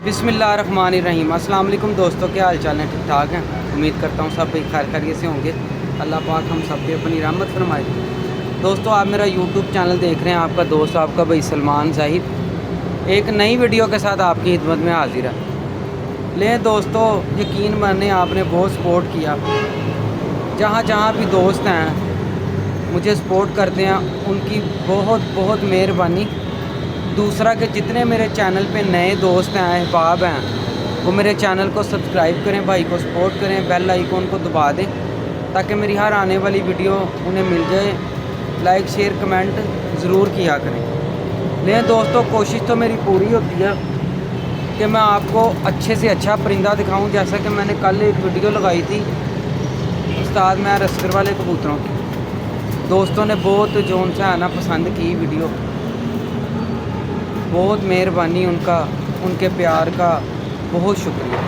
बिस्मिल्लाहिर्रहमानिर्रहीम। अस्सलाम वालेकुम दोस्तों, क्या हाल चाल है? ठीक ठाक हैं? उम्मीद करता हूँ सब खैर खैरियत से होंगे। अल्लाह पाक हम सब पे अपनी रहमत फरमाए। दोस्तों, आप मेरा यूट्यूब चैनल देख रहे हैं, आपका दोस्त आपका भाई सलमान ज़ाहिद एक नई वीडियो के साथ आपकी खिदमत में हाजिर है। ले दोस्तों, यकीन माने आपने बहुत सपोर्ट किया। जहाँ जहाँ भी दोस्त हैं मुझे सपोर्ट करते हैं, उनकी बहुत बहुत मेहरबानी। दूसरा कि जितने मेरे चैनल पे नए दोस्त हैं, अहबाब हैं, वो मेरे चैनल को सब्सक्राइब करें, भाई को सपोर्ट करें, बेल आइकॉन को दबा दें ताकि मेरी हर आने वाली वीडियो उन्हें मिल जाए। लाइक शेयर कमेंट ज़रूर किया करें। लेकिन दोस्तों, कोशिश तो मेरी पूरी होती है कि मैं आपको अच्छे से अच्छा परिंदा दिखाऊं। जैसा कि मैंने कल एक वीडियो लगाई थी उस्ताद मैं रस्कर वाले कबूतरों की। दोस्तों ने बहुत जो उनसे आना पसंद की वीडियो, बहुत मेहरबानी उनका, उनके प्यार का बहुत शुक्रिया।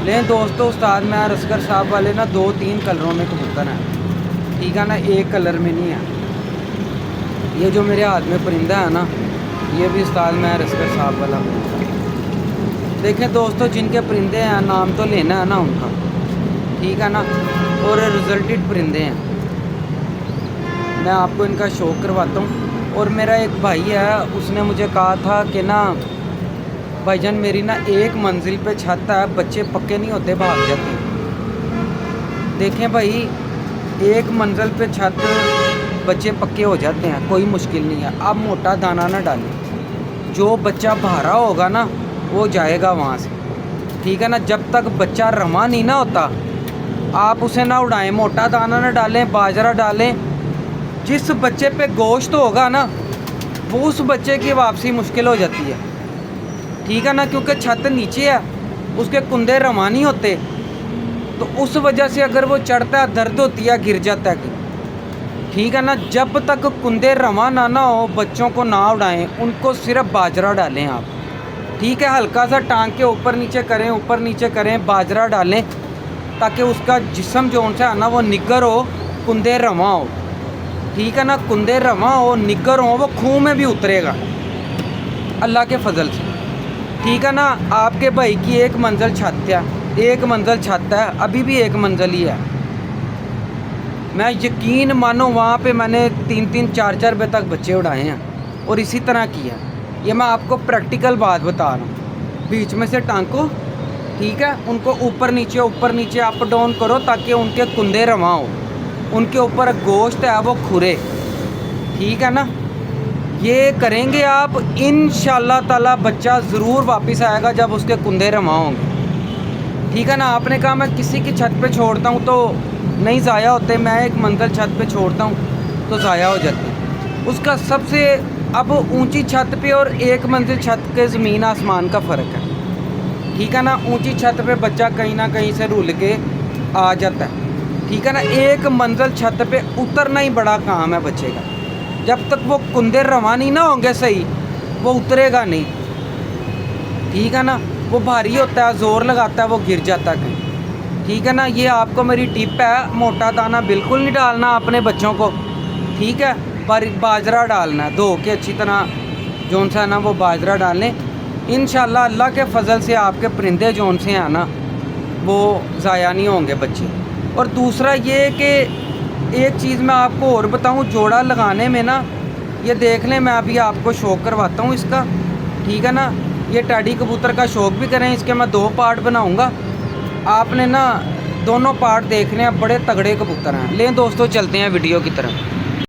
लेकिन दोस्तों, उस्ताद मैं रस्कर साहब वाले ना 2-3 कलरों में कबूतर हैं, ठीक है ना, एक कलर में नहीं है। ये जो मेरे हाथ में परिंदा है ना, ये भी उस्ताद मैं रस्कर साहब वाला परिंदा। देखें दोस्तों, जिनके परिंदे हैं नाम तो लेना है ना उनका, ठीक है ना, और रिजल्टेड परिंदे हैं। मैं आपको इनका शौक़ करवाता हूँ। और मेरा एक भाई है, उसने मुझे कहा था कि ना भाईजान मेरी ना एक मंजिल पे छत है, बच्चे पक्के नहीं होते, भाग जाते। देखें भाई, एक मंजिल पे छत बच्चे पक्के हो जाते हैं, कोई मुश्किल नहीं है। आप मोटा दाना ना डालें, जो बच्चा भारा होगा ना वो जाएगा वहाँ से, ठीक है ना। जब तक बच्चा रमा नहीं ना होता आप उसे ना उड़ाएं, मोटा दाना ना डालें, बाजरा डालें। जिस बच्चे पे गोश्त होगा ना वो उस बच्चे की वापसी मुश्किल हो जाती है, ठीक है ना, क्योंकि छत नीचे है, उसके कुंदे रमा नहीं होते, तो उस वजह से अगर वो चढ़ता है दर्द होती है, गिर जाता है, ठीक है ना। जब तक कुंदे रमा ना हो बच्चों को ना उड़ाएं, उनको सिर्फ बाजरा डालें आप, ठीक है। हल्का सा टांग के ऊपर नीचे करें, ऊपर नीचे करें, बाजरा डालें ताकि उसका जिस्म जो उनसे है ना वो निगर हो, कुंदे रमा हो, ठीक है ना। कुंदे रवा हो, निगर हो, वो खूह में भी उतरेगा अल्लाह के फजल से, ठीक है ना। आपके भाई की एक मंजिल छत है, एक मंजिल छत है, अभी भी एक मंजिल ही है। मैं यकीन मानो वहाँ पे मैंने 3-3, 4-4 बजे तक बच्चे उड़ाए हैं और इसी तरह किया। ये मैं आपको प्रैक्टिकल बात बता रहा हूँ। बीच में से टांको, ठीक है, उनको ऊपर नीचे अप डाउन करो ताकि उनके कुंदे रवा हो, उनके ऊपर गोश्त है वो खुरे, ठीक है ना। ये करेंगे आप, इंशाअल्लाह ताला बच्चा ज़रूर वापस आएगा जब उसके कुंदे रमा होंगे, ठीक है ना। आपने कहा मैं किसी की छत पे छोड़ता हूँ तो नहीं ज़ाया होते, मैं एक मंजिल छत पे छोड़ता हूँ तो ज़ाया हो जाते। उसका सबसे अब ऊंची छत पे और एक मंजिल छत के ज़मीन आसमान का फ़र्क है, ठीक है ना। ऊंची छत पे बच्चा कहीं ना कहीं से रुल के आ जाता है, ठीक है ना। एक मंजिल छत पे उतरना ही बड़ा काम है बच्चे का। जब तक वो कुंदे रवा नहीं ना होंगे सही, वो उतरेगा नहीं, ठीक है ना। वो भारी होता है, ज़ोर लगाता है, वो गिर जाता है कहीं, ठीक है ना। ये आपको मेरी टिप है, मोटा दाना बिल्कुल नहीं डालना अपने बच्चों को, ठीक है। पर बाजरा डालना है, धो के अच्छी तरह जोन सा ना वो बाजरा डालें। इंशाअल्लाह अल्लाह के फजल से आपके परिंदे जोन से हैं ना वो ज़ाया नहीं होंगे बच्चे। और दूसरा ये कि एक चीज़ मैं आपको और बताऊं, जोड़ा लगाने में ना, ये देख लें, मैं अभी आपको शौक़ करवाता हूँ इसका, ठीक है ना। ये टैडी कबूतर का शौक़ भी करें, इसके मैं 2 पार्ट बनाऊँगा, आपने ना दोनों पार्ट देखने हैं, बड़े तगड़े कबूतर हैं। लें दोस्तों, चलते हैं वीडियो की तरफ।